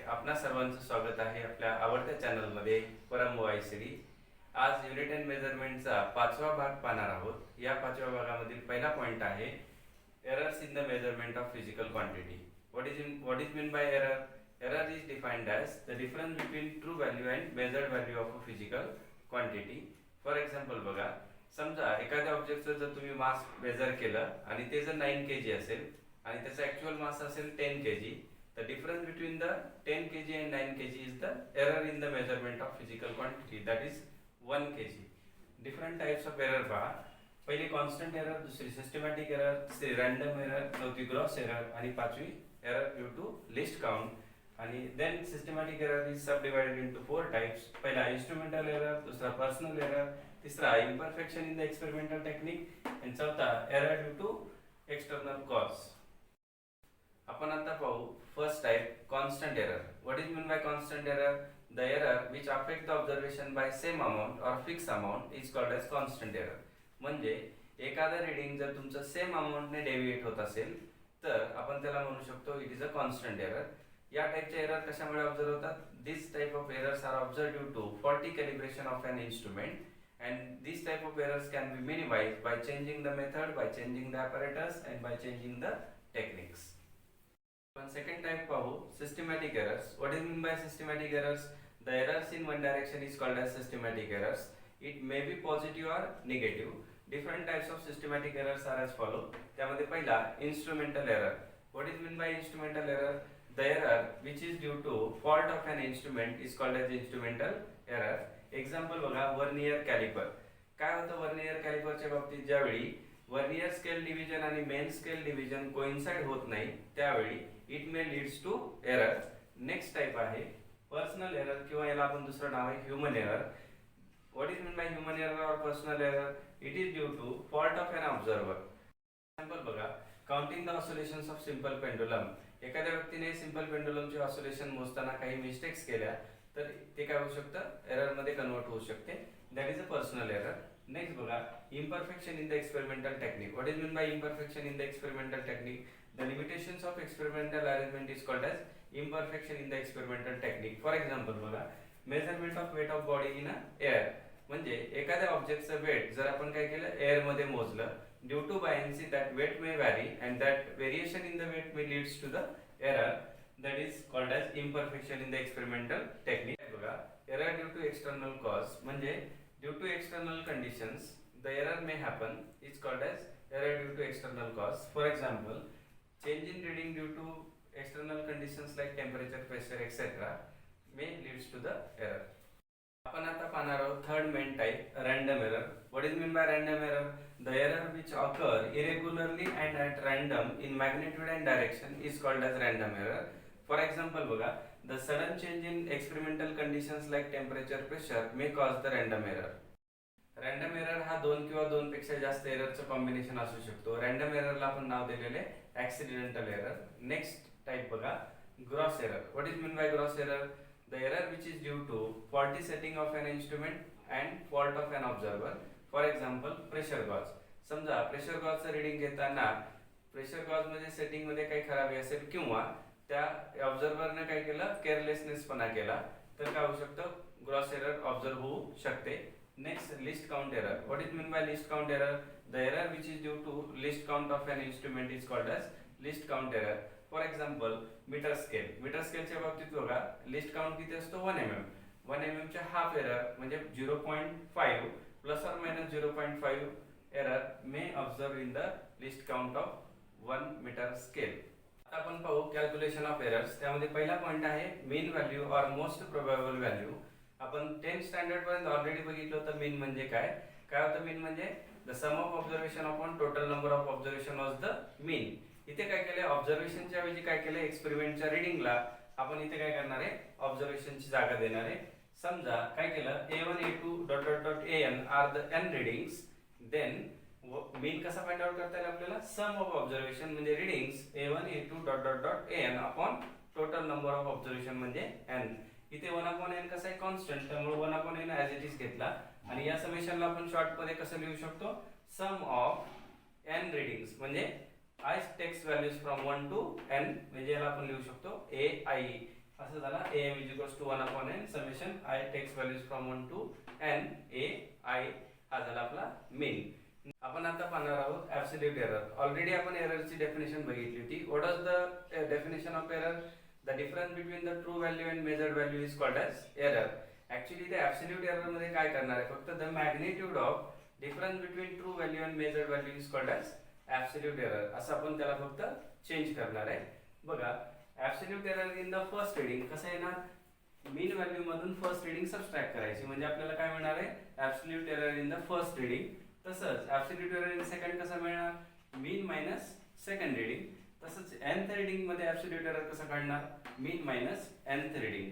आपणा सर्वांचं स्वागत आहे आपल्या आवडत्या चॅनलमध्ये परम वायसिरी। आज युनिट अँड मेजरमेंटचा 5वा भाग पाहणार आहोत। या 5व्या भागामधील पहिला पॉइंट आहे errors in the measurement of physical quantity. What is mean bye error? Error is defined as the difference between true value and measured value of a physical quantity. For example बघा, समजा एखाद्या ऑब्जेक्टचं जर तुम्ही मास major केलं आणि ते जर 9 kg असेल आणि त्याचा ॲक्च्युअल मास असेल 10 kg, the difference between the 10 kg and 9 kg is the error in the measurement of physical quantity, that is 1 kg. Different types of error पहा, पहिली constant error, दुसरी systematic error, तिसरी random error, चौथी gross error आणि पाचवी error due to least count. आणि then systematic error is subdivided into 4 types. पहिला instrumental error, दूसरा personal error, तिसरा imperfection in the experimental technique and चौथा error due to external cause. आपण आता पाहू first type, constant error. What is mean by constant error? The error which affect the observation by same amount और fix amount is called as constant error. म्हणजे एखादा reading जर तुमचं same अमाउंटने deviate होत असेल तर आपण त्याला म्हणू शकतो it is a constant error. या टाइपचे एरर कशामुळे ऑब्झर्व होतात? This type of errors are observe due to faulty calibration of an instrument and this type of errors can be minimized by changing the method, by changing the apparatus and by changing the techniques. Second type pahu, systematic errors. What is mean by systematic errors? The errors in one direction is called as systematic errors. It may be positive or negative. Different types of systematic errors are as follow. त्यामध्ये पहिला instrumental error. What is mean by instrumental error? The error which is due to fault of an instrument is called as instrumental error. Example बघा, vernier caliper. काय होतं vernier कॅलिपरच्या बाबतीत? ज्यावेळी vernier scale division आणि main scale division coincide होत नाही त्यावेळी it may leads to error. Next type आहे पर्सनल एरर किंवा याला आपण दुसरं नाव आहे human error. What is mean by human error और personal error? It is due to fault of an observer. Example बघा, counting the oscillations of simple pendulum. एखाद्या व्यक्तीने सिंपल पेंडुलमचे ऑसिलेशन मोजताना काही मिस्टेक्स केल्या तर ते काय होऊ शकतं? एरर मध्ये कन्वर्ट होऊ शकते. That is a personal error. Next बघा, imperfection in the experimental technique. What is meant by imperfection in the experimental technique? The limitations of experimental arrangement is called as imperfection in the experimental technique. For example बघा, measurement of weight of body in air. म्हणजे एखाद्या ऑब्जेक्टचं weight जर आपण काय केलं, air मध्ये मोजलं, due to buoyancy that weight may vary and that variation in the weight may leads to the error. That is called as imperfection in the experimental technique. बघा, error due to external cause. म्हणजे due to external conditions the error may happen is called as error due to external cause. For example, change in reading due to external conditions like temperature, pressure, etc. may leads to the error. आपण आता पाहणार आहोत third main type, random error. What is mean bye random error? The error which occur irregularly and at random in magnitude and direction is called as random error. For example बघा, the sudden change in experimental conditions like temperature, pressure may cause the random error. Random error हा दोन किंवा दोन पेक्षा जास्त एररचं combination असू शकतो. Random एररला आपण नाव दिलेले ऍक्सिडेंटल एरर. नेक्स्ट टाइप बघा, gross error. What is mean by gross error? The error which is due to faulty setting of an instrument and fault of an observer. For example pressure gauge. समजा pressure गॉजचं reading घेताना pressure gauge मध्ये setting मध्ये काही खराबी असेल किंवा त्या ऑब्झर्वरने काय केलं, केअरलेसनेसपणा केला तर काय होऊ शकतं? ग्रॉस एरर ऑब्झर्व होऊ शकते. Next, least count error. What is mean by least count error? The error which is due to least count of an instrument is called as least count error. For example meter scale. Meter स्केलच्या बाबतीत बघा, list count किती असतो? 1 mm. 1 mm च्या half error म्हणजे 0.5 plus और minus 0.5 error may observe in the least count of 1 metre scale. आता आपण पाहू कॅल्क्युलेशन ऑफ एरर्स. त्यामध्ये पहिला पॉइंट आहे मीन व्हॅल्यू और मोस्ट प्रोबेबल व्हॅल्यू. आपण 10th स्टँडर्ड पर्यंत ऑलरेडी बघितलं होतं मीन म्हणजे काय. काय होतं मीन? म्हणजे the sum of observation upon total number of observation was the mean. इथे काय केलंय, ऑब्झर्वेशनच्या ऐवजी काय केलंय, एक्सपेरिमेंटच्या रिडिंगला आपण इथे काय करणार आहे, ऑब्झर्वेशनची जागा देणार आहे. समजा काय केलं, a1 a2 dot dot dot an are the n readings. Then mean कसा फाइंड आउट करता येईल आपल्याला? सम ऑफ ऑब्झर्वेशन म्हणजे readings a1 a2 dot dot dot an upon total number of observation म्हणजे n. इथे 1/n कसा आहे? Constant, त्यामुळे 1/n ॲज इट इज घेतला. आणि या समेशनला आपण शॉर्ट मध्ये कसं लिहू शकतो? सम ऑफ n रिडिंग्स म्हणजे I takes values from 1 to n म्हणजे याला आपण लिहू शकतो a i. असं झाला am is equals to 1 upon n summation I takes values from 1 to n a I हा झाला आपला मेन. आपण आता पाहणार आहोत ऍब्सोल्यूट एरर. ऑलरेडी आपण एररची डेफिनेशन बघितली होती. What is the definition of error? The difference between the true value and measured value is called as error. Actually ते ऍब्सोल्यूट एरर मध्ये काय करणार आहे, फक्त the magnitude of difference between true value and measured value is called as absolute error असं आपण त्याला फक्त चेंज करणार आहे. बघा absolute error in the first reading कसं येणार, मीन व्हॅल्यू मधून फर्स्ट रीडिंग सबट्रॅक्ट करायची म्हणजे आपल्याला काय मिळणार आहे, absolute error in the first reading. तसंच ऍब्सोल्यूट एरर इन सेकंड कसं मिळणार, मीन मायनस सेकंड रीडिंग. तसंच nth रीडिंग मध्ये ऍब्सोल्यूट एरर कसं काढणार, मीन मायनस nth रीडिंग.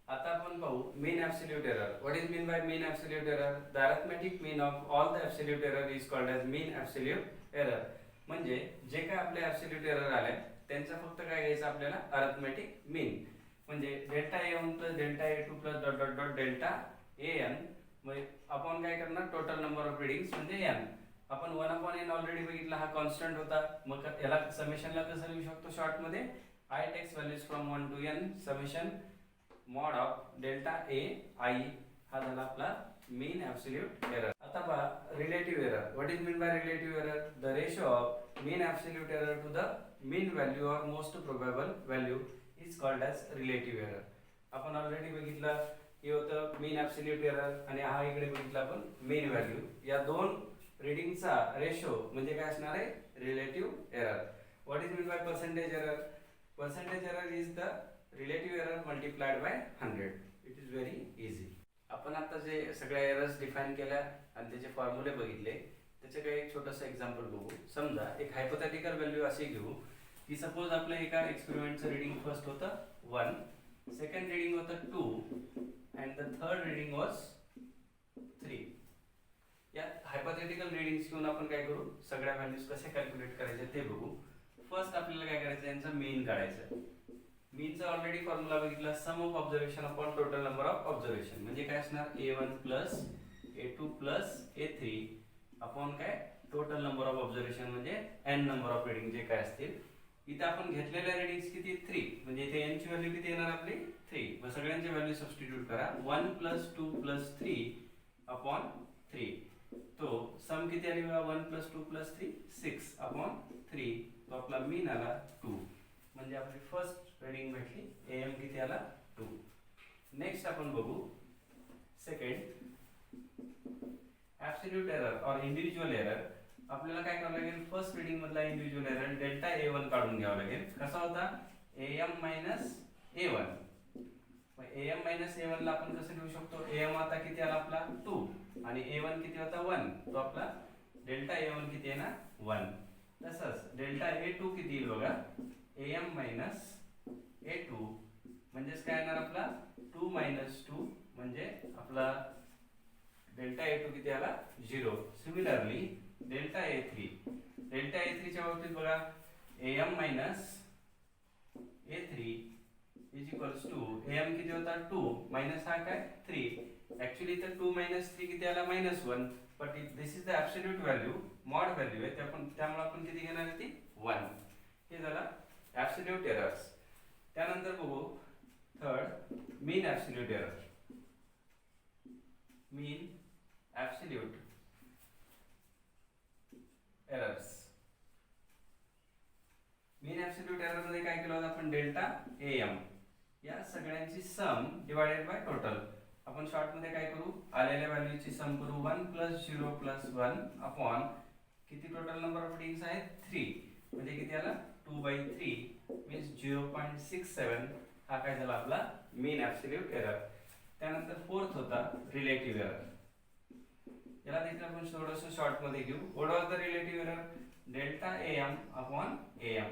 आता आपण पाहू mean absolute error. What is mean by mean absolute error? The arithmetic mean of all the absolute error is called as mean absolute error. म्हणजे जे काय आपले ऍब्सोल्यूट एरर आले त्यांचा फक्त काय घ्यायचं आपल्याला, अरिथमेटिक मीन. म्हणजे delta a1 plus delta a2 plus dot dot dot delta an. म्हणजे आपण काय करणार, टोटल नंबर ऑफ रीडिंग्स म्हणजे n. आपण 1 अपॉन n ऑलरेडी बघितला, हा कॉन्स्टंट होता. मग याला समेशनला कसं लिहू शकतो शॉर्ट मध्ये, I takes values from 1 to n summation mod of delta a I. हा झाला आपला मीन ऍब्सोल्यूट एरर. आता पहा relative error. What is mean by relative error? The ratio of mean absolute error to the mean value or most probable value is called as relative error. आपण already बघितलं हे होतं मीन absolute error आणि हा इकडे बघितला आपण मीन व्हॅल्यू. या दोन रीडिंगचा रेशो म्हणजे काय असणार आहे, relative error. What is mean bye percentage error? Percentage error is the relative error multiplied by 100. It is very easy. आपण आता जे सगळ्या एरर्स डिफाइन केल्या आणि त्याचे फॉर्म्युले बघितले, त्याचे काही एक छोटंसं एक्झाम्पल बघू. समजा एक हायपोथेटिकल व्हॅल्यू अशी घेऊ की सपोज आपल्या एका एक्सपेरिमेंटचं रीडिंग फर्स्ट होतं 1, सेकंड रीडिंग होतं 2 and the third reading was 3. या हायपोथेटिकल रीडिंग्स घेऊन आपण काय करू, सगळ्या व्हॅल्यूज कसे कॅल्क्युलेट करायचे ते बघू. फर्स्ट आपल्याला काय करायचं, यांचा मीन काढायचं. मीनचा ऑलरेडी फॉर्म्युला बघितला, sum of observation upon total number of observation. म्हणजे काय असणार, a1 plus a2 plus a3 upon काय टोटल नंबर ऑफ ऑब्झर्वेशन म्हणजे n नंबर ऑफ रीडिंग जे काय असतील. इथे आपण घेतलेल्या रीडिंग्स किती, 3. म्हणजे इथे n ची व्हॅल्यू किती येणार आपली, 3. मग सगळ्यांची व्हॅल्यू सबस्टिट्यूट करा. 1 प्लस 2 प्लस 3 अपॉन 3. तो सम किती आली बघा, 1 प्लस 2 प्लस 3 6 अपॉन 3. तो आपला मीन आला 2. म्हणजे आपली फर्स्ट रीडिंग भेटली, am किती आला 2. नेक्स्ट आपण बघू सेकंड ऍब्सोल्यूट एरर और इंडिव्हिज्युअल एरर. आपल्याला काय करावं लागेल, फर्स्ट रीडिंग मधला इंडिव्हिज्युअल एरर डेल्टा a1 काढून घ्यावा लागेल. कसा होता, am मायनस a1. मग am मायनस a1 ला आपण कसं लिहू शकतो, am आता किती आला आपला 2 आणि a1 किती होता 1. तो आपला डेल्टा a1 किती आहे ना 1. तसंच डेल्टा a2 किती येईल बघा, am मायनस a2 म्हणजेच काय येणार आपला 2 मायनस 2 म्हणजे आपला डेल्टा a2 किती आला 0. सिमिलरली डेल्टा a3 च्या बाबतीत बघा, am minus a3 is equals to am किती होता 2 मायनस हा काय 3. ऍक्च्युली तर 2 मायनस 3 किती आला -1. But this is the absolute value, mod value आहे त्यामुळे आपण किती घेणार आहे ती 1. हे झाला ऍब्सोल्यूट एरर्स. त्यानंतर बघू थर्ड मीन ऍब्सोल्यूट एरर. मीन ऍब्सोल्यूट एरर्स. मीन ऍब्सोल्यूट एरर मध्ये काय केलं होतं आपण, डेल्टा am या सगळ्यांची सम डिवाइडेड बाय टोटल. आपण शॉर्ट मध्ये काय करू, आलेल्या व्हॅल्यूची सम करू 1 प्लस 0 प्लस 1 अपॉन किती टोटल नंबर ऑफ रीडिंग्स आहेत 3. म्हणजे किती आला 2/3 मीन्स 0.67. हा काय झाला आपला मीन ऍब्सोल्यूट एरर. त्यानंतर फोर्थ होता रिलेटिव्ह एरर. याला देखील आपण थोडंसं शॉर्ट मध्ये घेऊ. What was the relative error, delta am upon am.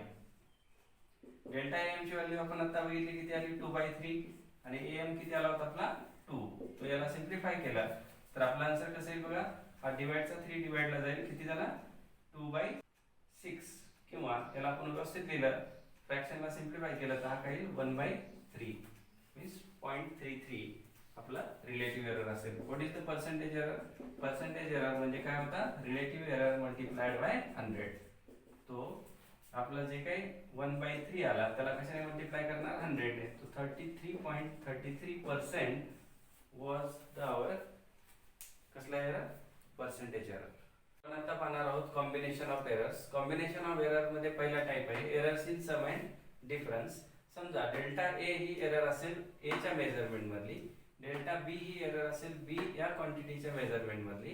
Delta am ची व्हॅल्यू आपण आता बघितली किती आली 2/3 आणि am किती आला होता आपला 2. तो याला सिम्प्लिफाय केला तर आपला आन्सर कसं येईल बघा, हा डिवाइडचा 3 डिवाइडला जाईल, किती झाला 2/6. किंवा याला आपण व्यवस्थित लिहिलं, फ्रॅक्शनला सिम्प्लिफाय केलं तर हा काय येईल 1/3 मीन्स 0.33 आपला रिलेटिव्ह एरर असेल. What is the percentage error? Percentage error म्हणजे काय होता, रिलेटिव्ह एरर मल्टिप्लाइड बाय 100. तो आपलं जे काही 1/3 आला त्याला कशाने मल्टिप्लाय करणार 100 ने. तो 33.33% वॉज द आवर कसला एरर पर्सेंटेज एरर. आपण आता पाहणार आहोत combination of errors. Combination of error मध्ये पहिला टाइप आहे errors in sum and difference. समजा डेल्टा ए ही एरर असेल ए च्या मेजरमेंट मधली, डेल्टा बी ही एरर असेल बी या क्वांटिटीच्या मेजरमेंट मधली.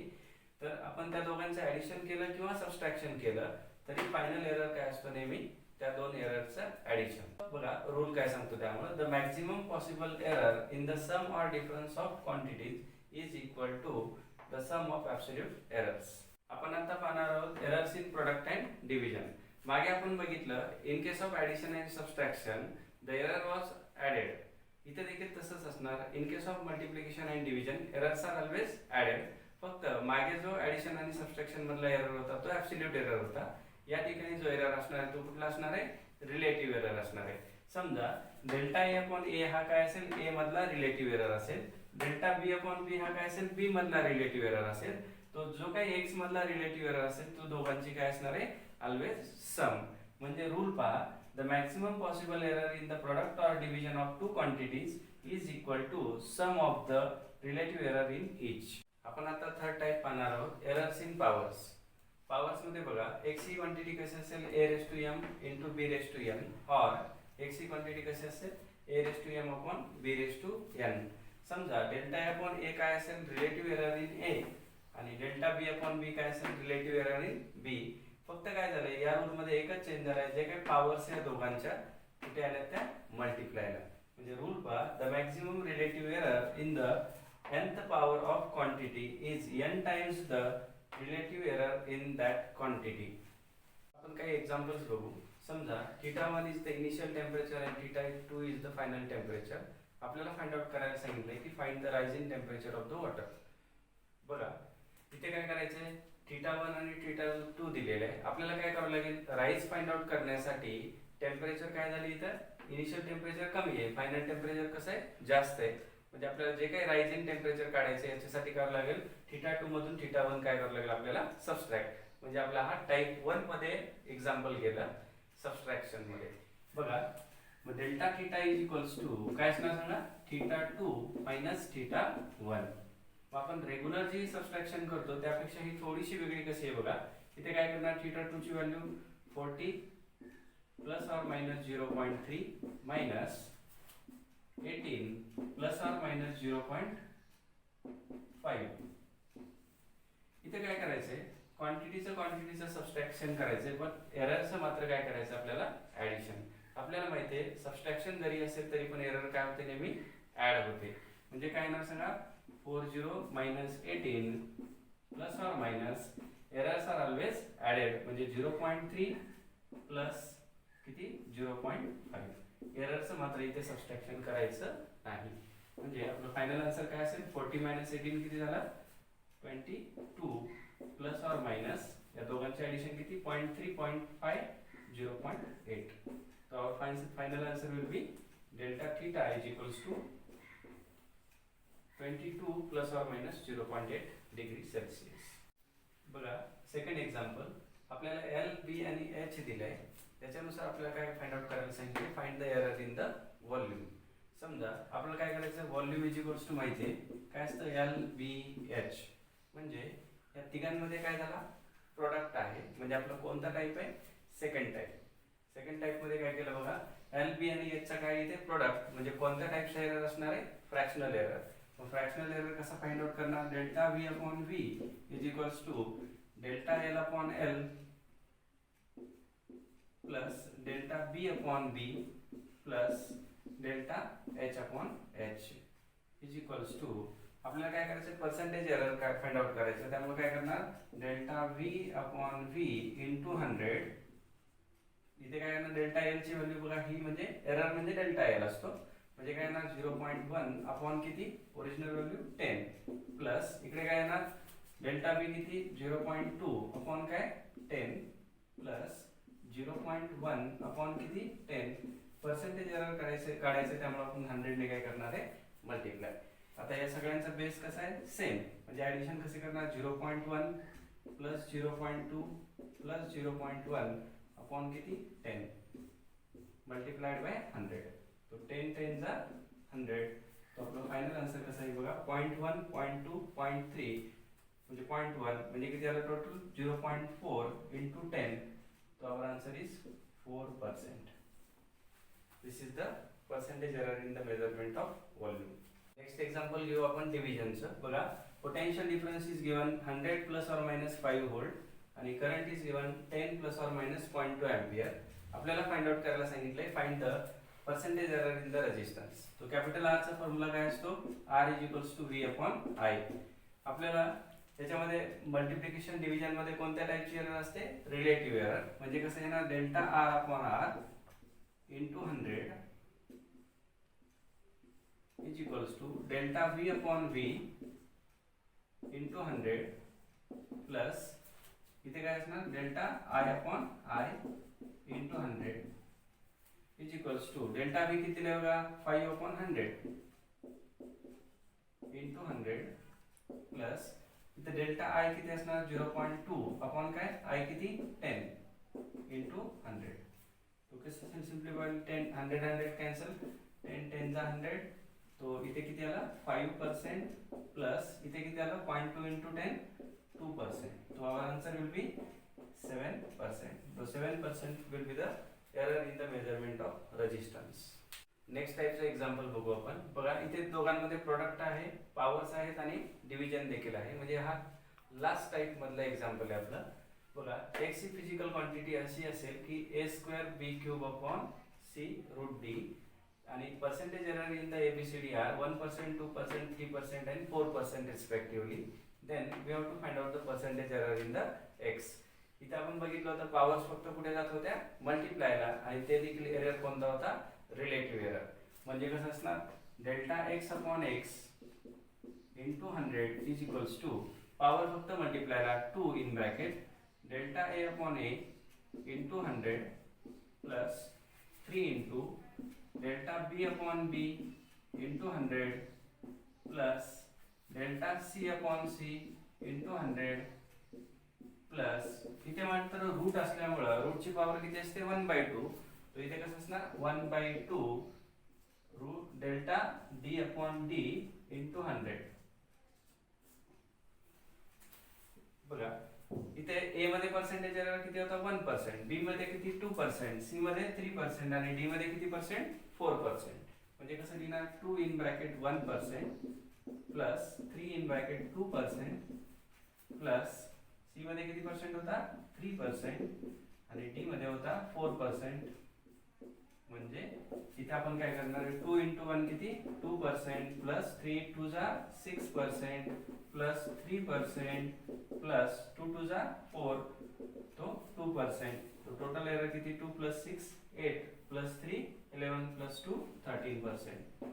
तर आपण त्या दोघांचं ऍडिशन केलं किंवा सबट्रॅक्शन केलं तरी फायनल एरर काय असतो नेहमी त्या दोन एररचं ऍडिशन. बघा रूल काय सांगतो त्यामुळे the maximum possible error in the sum or difference of quantities is equal to the sum of absolute errors. आपण आता पाहणार आहोत errors in product and division. मागे आपण बघितलं in case of addition and subtraction the error was added. इथे देखील तसंच असणार. In case of multiplication and division errors are always added. फक्त मागे जो ऍडिशन आणि सबट्रॅक्शन मधला एरर होता तो ऍब्सोल्यूट एरर होता. या ठिकाणी जो एरर असणार आहे तो कुठला असणार आहे रिलेटिव्ह एरर असणार आहे. समजा डेल्टा ए अपॉन ए हा काय असेल ए मधला रिलेटिव्ह एरर असेल. डेल्टा बी अपॉन बी हा काय असेल बी मधला रिलेटिव्ह एरर असेल. तो जो काही एक्स मधला रिलेटिव्ह एरर असेल तो दोघांची काय असणार आहे ऑलवेज सम. म्हणजे रूल पहा the maximum possible error in the product or division of two quantities is equal to sum of the relative error in each. आपण आता थर्ड टाइप पाहणार आहोत एरर्स इन पॉवर्स. पॉवर्स मध्ये बघा एक्स ही quantity कशी असेल a raise to m into b raise to n और एक्स ही क्वांटिटी कशी असेल a raise to m upon b raise to n. समजा डेल्टा a अपॉन a काय असेल रिलेटिव्ह एरर इन a आणि डेल्टा b अपॉन b काय असेल रिलेटिव्ह एरर इन b. फक्त काय झालंय या रूल मध्ये एकच चेंज झालाय जे काही पॉवर्स या दोघांच्या कुठे आल्या त्या मल्टिप्लायला. म्हणजे रूल पहा the maximum relative error in the nth power of quantity is n times the relative error in that quantity. आपण काही एक्झाम्पल्स बघू. समजा θ1 is the initial temperature and θ2 is the final temperature. आपल्याला फाइंड आउट करायला सांगितलंय की find the rising temperature of the water. बघा इथे काय करायचंय θ1 आणि θ2 दिलेले आहे. आपल्याला काय करावं लागेल राइज फाइंड आउट करण्यासाठी टेम्परेचर काय झाली इथं इनिशियल टेम्परेचर कमी आहे फायनल टेम्परेचर कसं आहे जास्त आहे. म्हणजे आपल्याला जे काही राइजिंग टेम्परेचर काढायचं याच्यासाठी करावं लागेल θ2 मधून θ1 काय करावं लागेल आपल्याला सबट्रॅक्ट. म्हणजे आपला हा टाइप 1 मध्ये एक्झाम्पल गेला सबट्रॅक्शन मध्ये. बघा मग delta theta is equals to काय असणार सांगा θ2 मायनस θ1. मग आपण रेग्युलर जी सबट्रॅक्शन करतो त्यापेक्षा ही थोडीशी वेगळी कशी आहे बघा. इथे काय करणार θ2 ची value 40 plus or minus 0.3 minus 18 plus और मायनस 0.5. इथे काय करायचंय क्वांटिटीचं सबट्रॅक्शन करायचंय पण एररचं मात्र काय करायचं आपल्याला ऍडिशन. आपल्याला माहिती आहे सबट्रॅक्शन जरी असेल तरी पण एरर काय होते नेहमी ऍड होते. म्हणजे काय ना सांगा 40 मायनस 18 प्लस और minus errors are always added. म्हणजे 0.3 प्लस किती 0.5. एररचं मात्र इथे सबट्रॅक्शन करायचं नाही. म्हणजे आपलं फायनल आन्सर काय असेल 40 मायनस 18 किती झाला 22 प्लस और मायनस या दोघांचे ऍडिशन किती 0.3 0.5 0.8. तो our final answer will be delta theta is equals to 22 plus और मायनस 0.8 डिग्री सेल्सिअस. बघा सेकंड एक्झाम्पल आपल्याला एल बी आणि एच दिलंय. त्याच्यानुसार आपल्याला काय फाइंड आउट करायला सांगितले find the error in the volume. समजा आपल्याला काय करायचं व्हॉल्यूम इज इक्वल्स टू माहिती आहे काय असतं एल बी एच. म्हणजे या तिघांमध्ये काय झाला प्रोडक्ट आहे. म्हणजे आपला कोणता टाइप आहे सेकंड टाइप. सेकंड टाइप मध्ये काय केलं बघा एल बी आणि एच चा काय इथे प्रोडक्ट म्हणजे कोणत्या टाइपचा एरर असणार आहे फ्रॅक्शनल एरर. मग फ्रॅक्शनल एरर कसा फाइंड आउट करणार delta V upon V is equals to delta L upon L plus delta B upon B plus delta H upon H is equals to आपल्याला काय करायचं percentage error काय find out करायचं. त्यामुळे काय करणार delta V upon V into 100. इथे काय करणार डेल्टा एल ची व्हॅल्यू बघा ही म्हणजे एरर म्हणजे डेल्टा एल असतो. म्हणजे काय येणार 0.1 अपॉन किती ओरिजिनल व्हॅल्यू 10 प्लस इकडे काय येणार डेल्टा बी किती 0.2 अपॉन काय 10 प्लस 0.1 अपॉन किती 10. पर्सेंटेज एरर काढायचं त्यामुळे आपण 100 ने काय करणार आहे मल्टिप्लाय. आता या सगळ्यांचा बेस कसा आहे सेम. म्हणजे ऍडिशन कसे करणार 0.1 प्लस 0.2 प्लस 0.1 अपॉन किती 10 मल्टिप्लाइड बाय 100. तो 10 10 जा 100. तो आपला फायनल आन्सर कसा आहे बघा 0.1 0.2 0.3 म्हणजे 0.1 म्हणजे किती आलं टोटल 0.4 into 10. तो आवर answer is 4%. This is the percentage error in the measurement of volume. Next example घेऊ आपण डिव्हिजनचं. बघा potential difference is given 100 plus or minus 5 volt आणि current is given 10 plus or minus 0.2 ampere. आपल्याला find out करायला सांगितलंय find the percentage error in the resistance. तो capital R चा formula काय असतो R is equals to V upon I. आपल्याला त्याच्यामध्ये मल्टिप्लिकेशन डिव्हिजन मध्ये कोणत्या टाइपची एरर असते रिलेटिव्ह एरर म्हणजे कसं येणार delta R upon R into 100 is equals to delta V upon V into 100 plus इथे काय असणार delta I upon I into 100 is equals to delta V किती बघा 5 upon 100 into 100 plus इथे डेल्टा I किती असणार 0.2 upon काय I किती 10 into 100. तो कैसे सिंपलीफाई 10 100 100 कैंसिल 10 10 जा 100. तो इथे किती आला 5% प्लस इथे किती आला 0.2 into 10 2%. तो आवर answer will B 7%. So 7% will be the error in the measurement of resistance. Next टाइपचं एक्झाम्पल बघू आपण. बघा इथे दोघांमध्ये प्रोडक्ट आहे पॉवर्स आहेत आणि डिव्हिजन देखील आहे म्हणजे हा लास्ट टाइप मधला एक्झाम्पल आहे आपला. बघा x ही फिजिकल क्वांटिटी अशी असेल की a²b³ upon c root d आणि percentage error in the ABCD are 1% 2% 3% and 4% respectively. Then we have to find out the percentage error in the x. इथे आपण बघितलं होतं पॉवर्स फक्त कुठे जात होत्या मल्टिप्लायला आणि ते देखील एरर कोणता होता रिलेटिव्ह एरर म्हणजे कसं असणार delta x upon x into 100 is equals to power फक्त मल्टिप्लायला 2 in bracket delta A upon A into 100 plus 3 into delta B upon B into 100 plus delta C upon C into 100 plus इथे मात्र route असल्यामुळे रूटची power किती असते 1/2. तो इथे कसं असणार 1/2 root delta D upon D into 100. बघा इथे A मध्ये पर्सेंटेज एरर किती होता 1%, B मध्ये किती 2%, C मध्ये 3% आणि D मध्ये किती पर्सेंट 4%. म्हणजे कसं लिहिणार 2 in bracket 1% plus 3 in bracket 2% plus C मध्ये किती पर्सेंट होता 3% आणि D मध्ये होता 4%. म्हणजे इथे आपण काय करणार 2 into 1 किती 2% प्लस 3 2 जा 6% प्लस 3% प्लस 2 2 जा 4 तो 2%. तो टोटल एरर किती 2 plus 6 8 plus 3 11 plus 2 13%.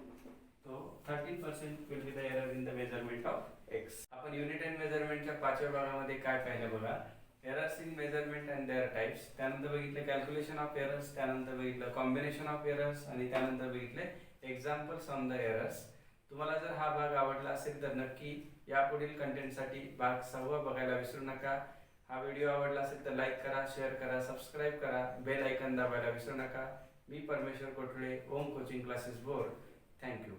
तो 13% will be the error in the measurement of x. आपण युनिट एंड मेजरमेंटच्या पाचव्या भागामध्ये काय पाहिलं बघा errors in measurement and their types. त्यानंतर बघितलं कॅल्क्युलेशन ऑफ एरर्स, त्यानंतर बघितलं कॉम्बिनेशन ऑफ एरर्स आणि त्यानंतर बघितले एक्झाम्पल्स ऑन द एरर्स. तुम्हाला जर हा भाग आवडला असेल तर नक्की यापुढील कंटेंटसाठी भाग 6 बघायला विसरू नका. हा व्हिडिओ आवडला असेल तर लाईक करा, शेअर करा, सबस्क्राईब करा, बेल आयकॉन दाबायला विसरू नका. मी परमेश्वर कोठळे, ओम कोचिंग क्लासेस बोर्ड. थँक्यू.